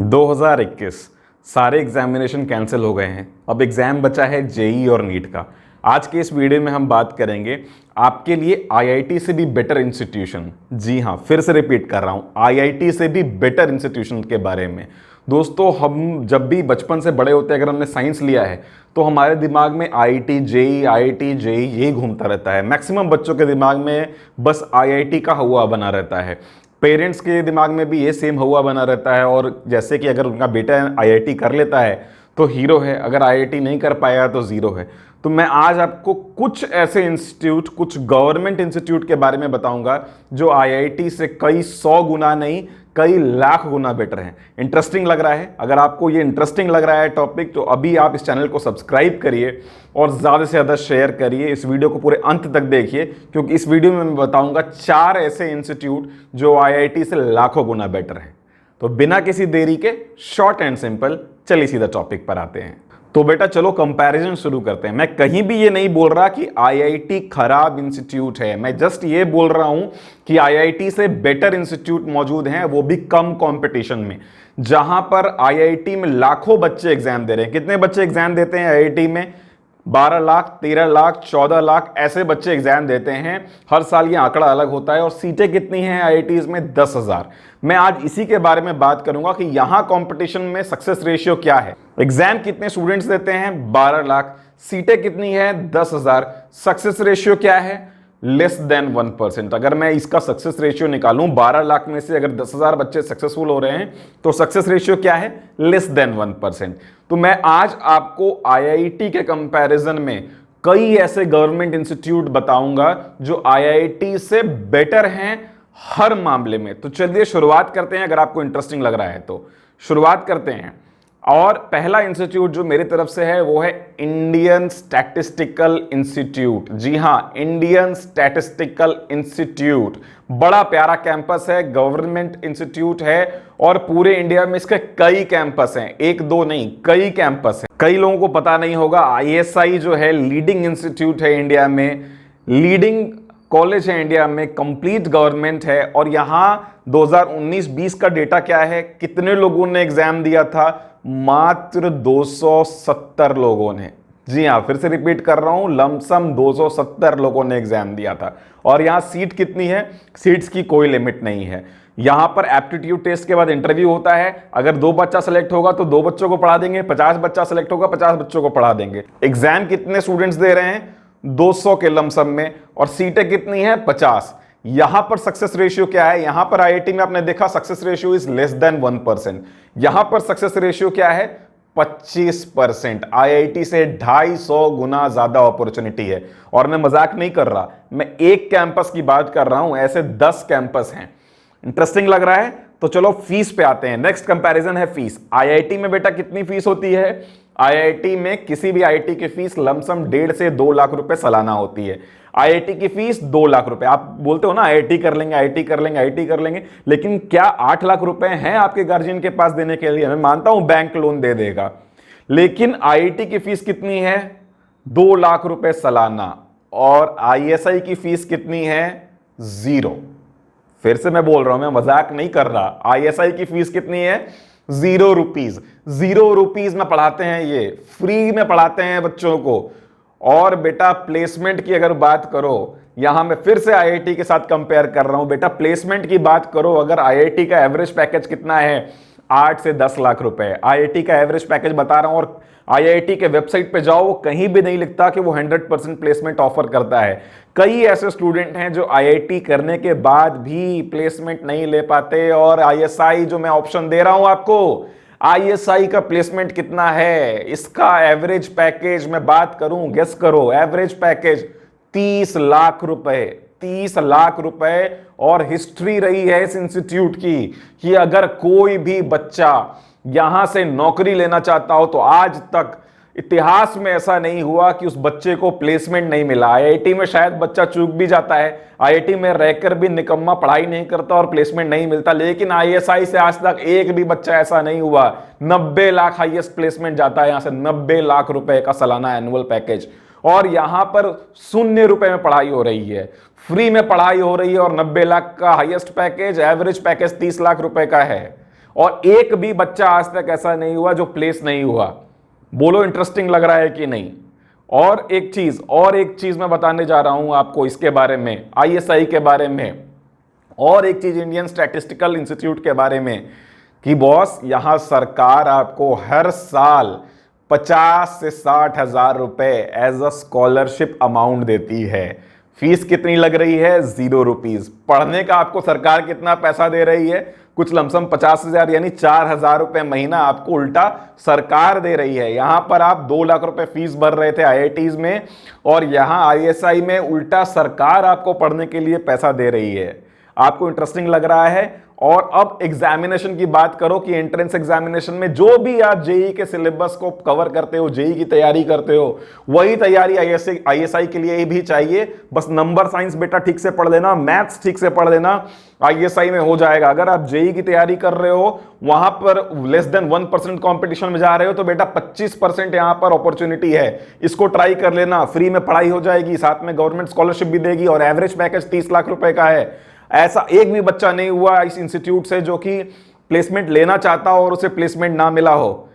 2021 सारे examination cancel हो गए हैं। अब एग्ज़ाम बचा है जेई और नीट का। आज के इस वीडियो में हम बात करेंगे आपके लिए आईआईटी से भी बेटर इंस्टीट्यूशन, जी हाँ फिर से रिपीट कर रहा हूँ, आईआईटी से भी बेटर इंस्टीट्यूशन के बारे में। दोस्तों, हम जब भी बचपन से बड़े होते हैं, अगर हमने साइंस लिया है तो हमारे दिमाग में आईआईटी जेई यही घूमता रहता है। मैक्सिमम बच्चों के दिमाग में बस आईआईटी का हुआ बना रहता है। पेरेंट्स के दिमाग में भी ये सेम हुआ बना रहता है। और जैसे कि अगर उनका बेटा आईआईटी कर लेता है तो हीरो है, अगर आईआईटी नहीं कर पाया तो ज़ीरो है। तो मैं आज आपको कुछ ऐसे इंस्टीट्यूट, कुछ गवर्नमेंट इंस्टीट्यूट के बारे में बताऊंगा जो आईआईटी से कई 100 गुना नहीं, कई लाख गुना बेटर हैं। इंटरेस्टिंग लग रहा है? अगर आपको ये इंटरेस्टिंग लग रहा है टॉपिक, तो अभी आप इस चैनल को सब्सक्राइब करिए और ज़्यादा से ज़्यादा शेयर करिए। इस वीडियो को पूरे अंत तक देखिए, क्योंकि इस वीडियो में मैं बताऊंगा 4 ऐसे इंस्टीट्यूट जो आईआईटी से लाखों गुना बेटर हैं। तो बिना किसी देरी के, शॉर्ट एंड सिंपल, चलिए सीधा टॉपिक पर आते हैं। तो बेटा चलो कंपैरिजन शुरू करते हैं। मैं कहीं भी ये नहीं बोल रहा कि आईआईटी खराब इंस्टीट्यूट है, मैं जस्ट ये बोल रहा हूं कि आईआईटी से बेटर इंस्टीट्यूट मौजूद हैं, वो भी कम कंपटीशन में। जहां पर आईआईटी में लाखों बच्चे एग्जाम दे रहे हैं। कितने बच्चे एग्जाम देते हैं आईआईटी में? 12 लाख, 13 लाख, 14 लाख ऐसे बच्चे एग्जाम देते हैं हर साल। ये आंकड़ा अलग होता है। और सीटें कितनी हैं आईआईटीज में? 10,000। मैं आज इसी के बारे में बात करूंगा कि यहां कंपटीशन में सक्सेस रेशियो क्या है। एग्जाम कितने स्टूडेंट्स देते हैं? 12 लाख। सीटें कितनी है? 10,000। सक्सेस रेशियो क्या है? Less than 1%। अगर मैं इसका सक्सेस रेशियो निकालूं, 12 लाख में से अगर 10,000 बच्चे सक्सेसफुल हो रहे हैं तो सक्सेस रेशियो क्या है? Less than 1%। तो मैं आज आपको आईआईटी के कंपैरिजन में कई ऐसे गवर्नमेंट इंस्टीट्यूट बताऊंगा जो आईआईटी से बेटर हैं हर मामले में। तो चलिए शुरुआत करते हैं। अगर आपको इंटरेस्टिंग लग रहा है तो शुरुआत करते हैं। और पहला इंस्टीट्यूट जो मेरी तरफ से है वो है इंडियन स्टैटिस्टिकल इंस्टीट्यूट। जी हां, इंडियन स्टैटिस्टिकल इंस्टीट्यूट। बड़ा प्यारा कैंपस है, गवर्नमेंट इंस्टीट्यूट है और पूरे इंडिया में इसके कई कैंपस हैं, एक दो नहीं, कई कैंपस हैं। कई लोगों को पता नहीं होगा, आईएसआई जो है लीडिंग इंस्टीट्यूट है इंडिया में, लीडिंग कॉलेज है इंडिया में, कंप्लीट गवर्नमेंट है। और यहां 2019-20 का डेटा क्या है? कितने लोगों ने एग्जाम दिया था? मात्र 270 लोगों ने। जी हां, फिर से रिपीट कर रहा हूं, लमसम 270 लोगों ने एग्जाम दिया था। और यहां सीट कितनी है? सीट्स की कोई लिमिट नहीं है। यहां पर एप्टीट्यूड टेस्ट के बाद इंटरव्यू होता है। अगर 2 बच्चा सेलेक्ट होगा तो 2 बच्चों को पढ़ा देंगे, 50 बच्चा सेलेक्ट होगा 50 बच्चों को पढ़ा देंगे। एग्जाम कितने स्टूडेंट्स दे रहे हैं? 200 के लमसम में। और सीटें कितनी है? 50। यहां पर सक्सेस रेशियो क्या है? यहां पर आईआईटी में आपने देखा success ratio is less than 1%। यहां पर सक्सेस रेशियो क्या है? 25%। आईआईटी से 250 गुना ज्यादा अपॉर्चुनिटी है। और मैं मजाक नहीं कर रहा, मैं एक कैंपस की बात कर रहा हूं, ऐसे 10 कैंपस हैं। इंटरेस्टिंग लग रहा है? तो चलो फीस पे आते हैं। नेक्स्ट कंपैरिजन है फीस। आईआईटी में बेटा कितनी फीस होती है? आईआईटी में किसी भी आईआईटी की फीस लमसम 1.5 से 2 लाख रुपए सालाना होती है। आईआईटी की फीस 2 लाख रुपए। आप बोलते हो ना आईआईटी कर लेंगे, आईआईटी कर लेंगे, आईआईटी कर लेंगे, लेकिन क्या 8 लाख रुपए हैं आपके गार्जियन के पास देने के लिए? मैं मानता हूं बैंक लोन दे देगा, लेकिन आईआईटी की फीस कितनी है? 2 लाख रुपए सालाना। और आईएसआई की फीस कितनी है? 0। फिर से मैं बोल रहा हूं, मैं मजाक नहीं कर रहा। आईएसआई की फीस कितनी है? 0 रुपीज। 0 रुपीज में पढ़ाते हैं, ये फ्री में पढ़ाते हैं बच्चों को। और बेटा प्लेसमेंट की अगर बात करो, यहां मैं फिर से आईआईटी के साथ कंपेयर कर रहा हूं। बेटा प्लेसमेंट की बात करो, अगर आईआईटी का एवरेज पैकेज कितना है? 8 से 10 लाख रुपए आईआईटी का एवरेज पैकेज बता रहा हूं। और आईआईटी के वेबसाइट पे जाओ, वो कहीं भी नहीं लिखता कि वो 100% प्लेसमेंट ऑफर करता है। कई ऐसे स्टूडेंट हैं जो आईआईटी करने के बाद भी प्लेसमेंट नहीं ले पाते। और आईएसआई जो मैं ऑप्शन दे रहा हूं आपको, आईएसआई का प्लेसमेंट कितना है? इसका एवरेज पैकेज मैं बात करूं, गेस करो, एवरेज पैकेज 30 लाख रुपए। 30 लाख रुपए। और हिस्ट्री रही है इस इंस्टीट्यूट की कि अगर कोई भी बच्चा यहां से नौकरी लेना चाहता हो तो आज तक इतिहास में ऐसा नहीं हुआ कि उस बच्चे को प्लेसमेंट नहीं मिला। आईआईटी में शायद बच्चा चूक भी जाता है, आईआईटी में रहकर भी निकम्मा पढ़ाई नहीं करता और प्लेसमेंट नहीं मिलता, लेकिन आईएसआई से आज तक एक भी बच्चा ऐसा नहीं हुआ। 90 लाख हाईएस्ट प्लेसमेंट जाता है यहां से, 90 लाख रुपए का सालाना एनुअल पैकेज। और यहां पर 0 रुपए में पढ़ाई हो रही है, फ्री में पढ़ाई हो रही है। और 90 लाख का highest package, average package 30 lakh रुपए का है। और एक भी बच्चा आज तक ऐसा नहीं हुआ जो प्लेस नहीं हुआ। बोलो इंटरेस्टिंग लग रहा है कि नहीं। और एक चीज मैं बताने जा रहा हूं आपको इसके बारे में, आईएसआई के बारे में, और एक चीज इंडियन स्टैटिस्टिकल इंस्टीट्यूट के बारे में, कि बॉस यहां सरकार आपको हर साल 50 से 60 हजार रुपए एज अ स्कॉलरशिप अमाउंट देती है। फीस कितनी लग रही है? 0 रुपीज। पढ़ने का आपको सरकार कितना पैसा दे रही है? कुछ लमसम 50 हजार यानी 4,000 रुपए महीना आपको उल्टा सरकार दे रही है। यहां पर आप 2 लाख रुपए फीस भर रहे थे आईआईटीज में, और यहां आईएसआई में उल्टा सरकार आपको पढ़ने के लिए पैसा दे रही है। आपको इंटरेस्टिंग लग रहा है? और अब एग्जामिनेशन की बात करो कि एंट्रेंस एग्जामिनेशन में जो भी आप जेई के सिलेबस को कवर करते हो, जेई की तैयारी करते हो, वही तैयारी आईएसआई के लिए भी चाहिए। बस नंबर साइंस बेटा ठीक से पढ़ लेना, मैथ्स ठीक से पढ़ लेना, आईएसआई में हो जाएगा। अगर आप जेई की तैयारी कर रहे हो, वहां पर लेस देन 1% कॉम्पिटिशन में जा रहे हो, तो बेटा 25% यहां पर अपॉर्चुनिटी है। इसको ट्राई कर लेना, फ्री में पढ़ाई हो जाएगी, साथ में गवर्नमेंट स्कॉलरशिप भी देगी, और एवरेज पैकेज 30 लाख रुपए का है। ऐसा एक भी बच्चा नहीं हुआ इस इंस्टीट्यूट से जो कि प्लेसमेंट लेना चाहता हो और उसे प्लेसमेंट ना मिला हो।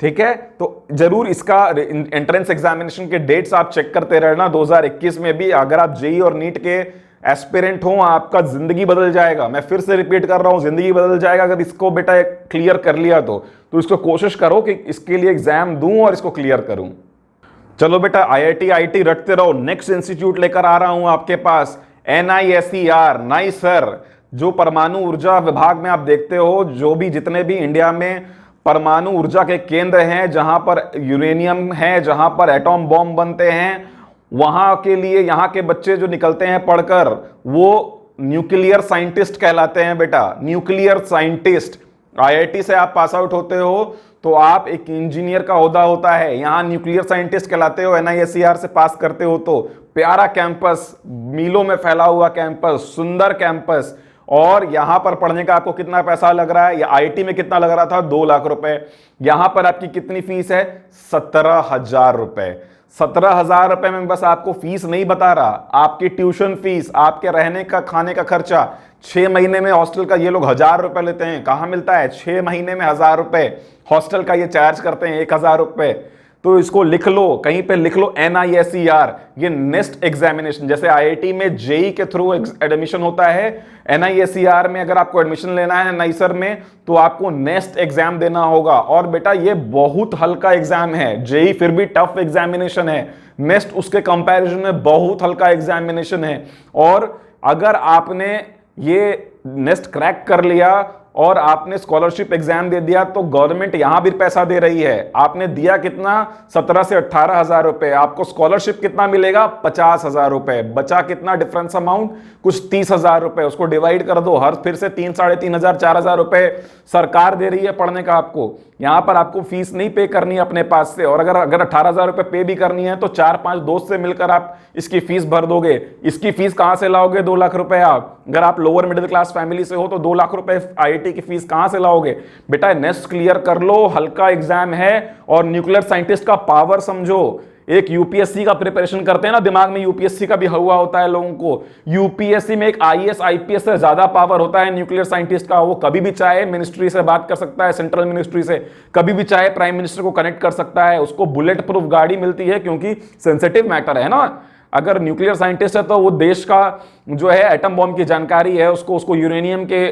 ठीक है, तो जरूर इसका एंट्रेंस एग्जामिनेशन के डेट्स आप चेक करते रहना। 2021 में भी अगर आप जेई और नीट के एस्पिरेंट हो, आपका जिंदगी बदल जाएगा। मैं फिर से रिपीट कर रहा हूं, जिंदगी बदल जाएगा अगर इसको बेटा क्लियर कर लिया तो इसको कोशिश करो कि इसके लिए एग्जाम दूं और इसको क्लियर करूं। चलो बेटा, आईआईटी आईटी रटते रहो। नेक्स्ट इंस्टीट्यूट लेकर आ रहा हूं आपके पास, NISER, नाइसर, जो परमाणु ऊर्जा विभाग में आप देखते हो, जो भी जितने भी इंडिया में परमाणु ऊर्जा के केंद्र हैं, जहां पर यूरेनियम है, जहां पर एटॉम बॉम्ब बनते हैं, वहां के लिए यहाँ के बच्चे जो निकलते हैं पढ़कर, वो न्यूक्लियर साइंटिस्ट कहलाते हैं बेटा, न्यूक्लियर साइंटिस्ट। आईआईटी से आप पास आउट होते हो तो आप एक इंजीनियर का ओहदा होता है, यहां न्यूक्लियर साइंटिस्ट कहलाते हो। NISER से पास करते हो तो प्यारा कैंपस, मीलों में फैला हुआ कैंपस, सुंदर कैंपस। और यहां पर पढ़ने का आपको कितना पैसा लग रहा है? या आईटी में कितना लग रहा था? 2 लाख रुपए। यहां पर आपकी कितनी फीस है? 17,000 रुपए। 17,000 रुपए में बस आपको फीस नहीं बता रहा, आपकी ट्यूशन फीस, आपके रहने का, खाने का खर्चा, 6 महीने में हॉस्टल का ये लोग 1,000 रुपए लेते हैं। कहां मिलता है? 6 महीने में 1,000 रुपए हॉस्टल का ये चार्ज करते हैं, 1,000 रुपए। तो इसको लिख लो, कहीं पे लिख लो NISER। ये नेक्स्ट एग्जामिनेशन, जैसे आईआईटी में जेई के थ्रू एडमिशन होता है, NISER में अगर आपको एडमिशन लेना है नाइसर में, तो आपको नेक्स्ट एग्जाम देना होगा। और बेटा ये बहुत हल्का एग्जाम है, जेई फिर भी टफ एग्जामिनेशन है, नेक्स्ट उसके कंपैरिजन में बहुत हल्का एग्जामिनेशन है। और अगर आपने ये नेक्स्ट क्रैक कर लिया और आपने स्कॉलरशिप एग्जाम दे दिया, तो गवर्नमेंट यहां भी पैसा दे रही है। आपने दिया कितना? 17 से 18,000 रुपए। आपको स्कॉलरशिप कितना मिलेगा? 50,000 रुपए। बचा कितना डिफरेंस अमाउंट? कुछ 30,000 रुपए। उसको डिवाइड कर दो, हर फिर से 3, 3,500, 4,000 रुपए सरकार दे रही है पढ़ने का आपको। यहां पर आपको फीस नहीं पे करनी है अपने पास से, और अगर 18,000 रुपए पे भी करनी है तो 4-5 दोस्त से मिलकर आप इसकी फीस भर दोगे। इसकी फीस कहां से लाओगे? 2 लाख रुपए। आप अगर आप लोअर मिडिल क्लास फैमिली से हो तो 2 लाख रुपए आईआईटी की फीस कहां से लाओगे? बेटा नेक्स्ट क्लियर कर लो, हल्का एग्जाम है। और न्यूक्लियर साइंटिस्ट का पावर समझो। एक यूपीएससी का प्रिपरेशन करते हैं ना, दिमाग में यूपीएससी का भी हुआ होता है लोगों को। यूपीएससी में एक आईएएस आईपीएस से ज्यादा पावर होता है न्यूक्लियर साइंटिस्ट का। वो कभी भी चाहे मिनिस्ट्री से बात कर सकता है, सेंट्रल मिनिस्ट्री से, कभी भी चाहे प्राइम मिनिस्टर को कनेक्ट कर सकता है। उसको बुलेट प्रूफ गाड़ी मिलती है, क्योंकि सेंसिटिव मैटर है ना। अगर न्यूक्लियर साइंटिस्ट है तो वो देश का जो है एटम बॉम्ब की जानकारी है, उसको यूरेनियम के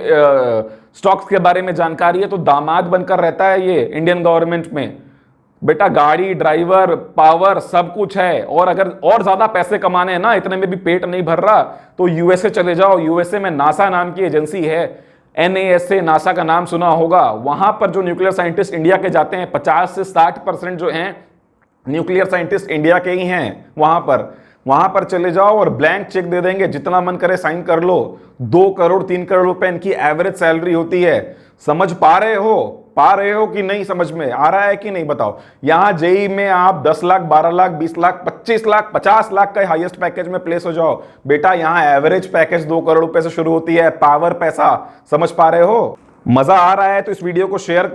स्टॉक्स के बारे में जानकारी है, तो दामाद बनकर रहता है ये इंडियन गवर्नमेंट में। बेटा गाड़ी, ड्राइवर, पावर सब कुछ है। और अगर और ज्यादा पैसे कमाने हैं ना, इतने में भी पेट नहीं भर रहा, तो यूएसए चले जाओ। यूएसए में नासा नाम की एजेंसी है, NASA, नासा का नाम सुना होगा। वहां पर जो न्यूक्लियर साइंटिस्ट इंडिया के जाते हैं, 50 से 60% जो हैं न्यूक्लियर साइंटिस्ट इंडिया के ही हैं। वहां पर चले जाओ और ब्लैंक चेक दे देंगे, जितना मन करे साइन कर लो। 2 करोड़ 3 करोड़ रुपए इनकी एवरेज सैलरी होती है। समझ पा रहे हो कि नहीं? समझ में आ रहा है कि नहीं बताओ। यहां जेई में आप 10 लाख, 12 लाख, 20 लाख, 25 लाख, 50 लाख का हाईएस्ट पैकेज में प्लेस हो जाओ। बेटा यहां एवरेज पैकेज 2 करोड़ रुपए से शुरू होती है। पावर, पैसा, समझ पा रहे हो? मजा आ रहा है तो इस वीडियो को शेयर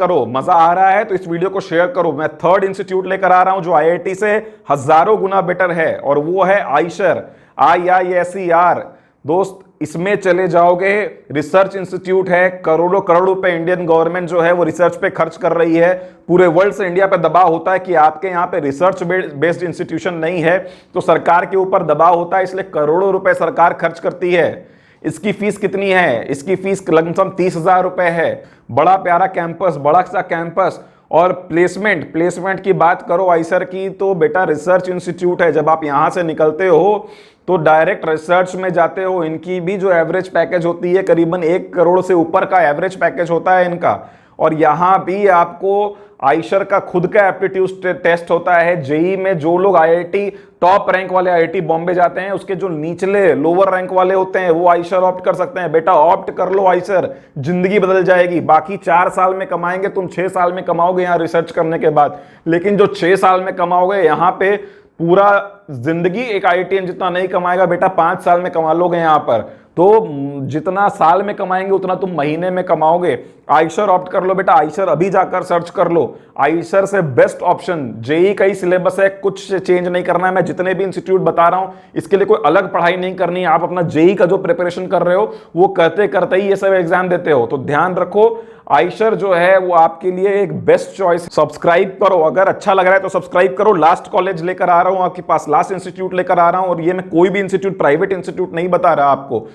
करो। मैं थर्ड इंस्टीट्यूट लेकर आ रहा हूं जो आईआईटी से हजारों गुना बेटर है, और वो है आइशर, IISER। दोस्त इसमें चले जाओगे, रिसर्च इंस्टीट्यूट है, करोड़ों करोड़ रुपए इंडियन गवर्नमेंट जो है वो रिसर्च पे खर्च कर रही है। पूरे वर्ल्ड से इंडिया पे दबाव होता है कि आपके यहाँ पे रिसर्च बेस्ड इंस्टीट्यूशन नहीं है, तो सरकार के ऊपर दबाव होता है, इसलिए करोड़ों रुपए सरकार खर्च करती है। इसकी फीस कितनी है? इसकी फीस लगभग 30,000 रुपए है। बड़ा प्यारा कैंपस, बड़ा सा कैंपस। और प्लेसमेंट की बात करो आईसर की, तो बेटा रिसर्च इंस्टीट्यूट है। जब आप यहां से निकलते हो तो डायरेक्ट रिसर्च में जाते हो। इनकी भी जो एवरेज पैकेज होती है करीबन 1 करोड़ से ऊपर का एवरेज पैकेज होता है इनका। और यहां भी आपको आईशर का खुद का एप्टीट्यूड टेस्ट होता है। जेई में जो लोग आईआईटी टॉप रैंक वाले आईआईटी बॉम्बे जाते हैं, उसके जो निचले लोअर रैंक वाले होते हैं वो आईशर ऑप्ट कर सकते हैं। बेटा ऑप्ट कर लो आईशर, जिंदगी बदल जाएगी। बाकी 4 साल में कमाएंगे, तुम 6 साल में कमाओगे यहाँ रिसर्च करने के बाद, लेकिन जो 6 साल में कमाओगे यहाँ पे पूरा जिंदगी एक आईआईटीएन जितना नहीं कमाएगा बेटा, 5 साल में कमा लोगे यहाँ पर। तो जितना साल में कमाएंगे उतना तुम महीने में कमाओगे। आईशर ऑप्ट कर लो बेटा, आईशर अभी जाकर सर्च कर लो। आईशर से बेस्ट ऑप्शन, जेई का ही सिलेबस है, कुछ चेंज नहीं करना है। मैं जितने भी इंस्टीट्यूट बता रहा हूं इसके लिए कोई अलग पढ़ाई नहीं करनी है। आप अपना जेई का जो प्रिपरेशन कर रहे हो वो करते करते ही ये सब एग्जाम देते हो, तो ध्यान रखो आईशर जो है वो आपके लिए एक बेस्ट चॉइस। सब्सक्राइब करो, अगर अच्छा लग रहा है तो सब्सक्राइब करो। लास्ट कॉलेज लेकर आ रहा हूं आपके पास, लास्ट इंस्टीट्यूट लेकर आ रहा हूं। और ये मैं कोई भी इंस्टीट्यूट, प्राइवेट इंस्टीट्यूट नहीं बता रहा आपको।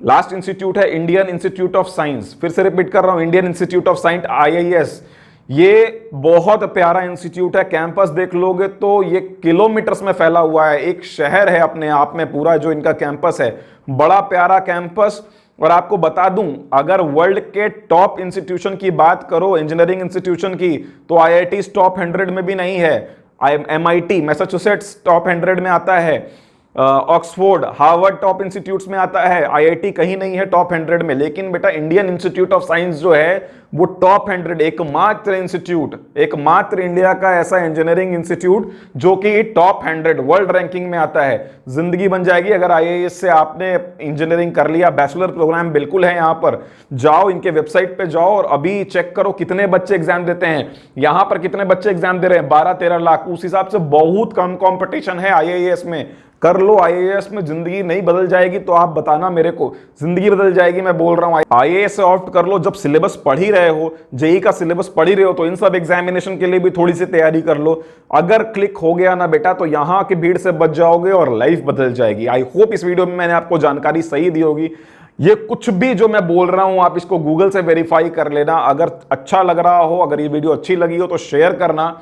लास्ट इंस्टीट्यूट है इंडियन इंस्टीट्यूट ऑफ साइंस। फिर से रिपीट कर रहा हूं, Indian institute of science IIS। ये बहुत प्यारा इंस्टीट्यूट है। कैंपस देख लोगे तो ये किलोमीटर्स में फैला हुआ है, एक शहर है अपने आप में पूरा जो इनका कैंपस है। बड़ा प्यारा कैंपस। और आपको बता दूं, अगर वर्ल्ड के टॉप इंस्टीट्यूशन की बात करो, इंजीनियरिंग इंस्टीट्यूशन की, तो IIT टॉप 100 में भी नहीं है। MIT मैसाचुसेट्स टॉप 100 में आता है। ऑक्सफोर्ड, हार्वर्ड टॉप इंस्टीट्यूट्स में आता है। IIT कहीं नहीं है टॉप 100 में। लेकिन बेटा इंडियन इंस्टीट्यूट ऑफ साइंस जो है वो टॉप 100, एकमात्र इंस्टीट्यूट, एकमात्र इंडिया का ऐसा इंजीनियरिंग इंस्टीट्यूट जो कि टॉप 100 वर्ल्ड रैंकिंग में आता है। जिंदगी बन जाएगी अगर IIS से आपने इंजीनियरिंग कर लिया। बैचलर प्रोग्राम बिल्कुल है यहाँ पर। जाओ इनके वेबसाइट पे जाओ और अभी चेक करो कितने बच्चे एग्जाम देते हैं। यहाँ पर कितने बच्चे एग्जाम दे रहे हैं, 12-13 लाख। उस हिसाब से बहुत कम कॉम्पिटिशन है IIS में। कर लो IAS में, जिंदगी नहीं बदल जाएगी तो आप बताना मेरे को। जिंदगी बदल जाएगी, मैं बोल रहा हूं। IAS से ऑप्ट कर लो जब सिलेबस पढ़ ही रहे हो, जेई का सिलेबस पढ़ ही रहे हो, तो इन सब एग्जामिनेशन के लिए भी थोड़ी सी तैयारी कर लो। अगर क्लिक हो गया ना बेटा तो यहां की भीड़ से बच जाओगे और लाइफ बदल जाएगी। आई होप इस वीडियो में मैंने आपको जानकारी सही दी होगी। ये कुछ भी जो मैं बोल रहा हूं आप इसको गूगल से वेरीफाई कर लेना। अगर अच्छा लग रहा हो, अगर ये वीडियो अच्छी लगी हो तो शेयर करना।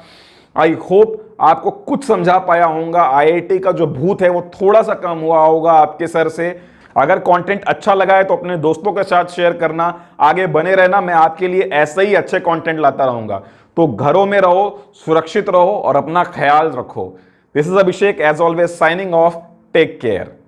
आई होप आपको कुछ समझा पाया होगा। IIT का जो भूत है वो थोड़ा सा कम हुआ होगा आपके सर से। अगर कंटेंट अच्छा लगा है तो अपने दोस्तों के साथ शेयर करना। आगे बने रहना, मैं आपके लिए ऐसे ही अच्छे कंटेंट लाता रहूंगा। तो घरों में रहो, सुरक्षित रहो और अपना ख्याल रखो। This is Abhishek, as always signing off. Take care.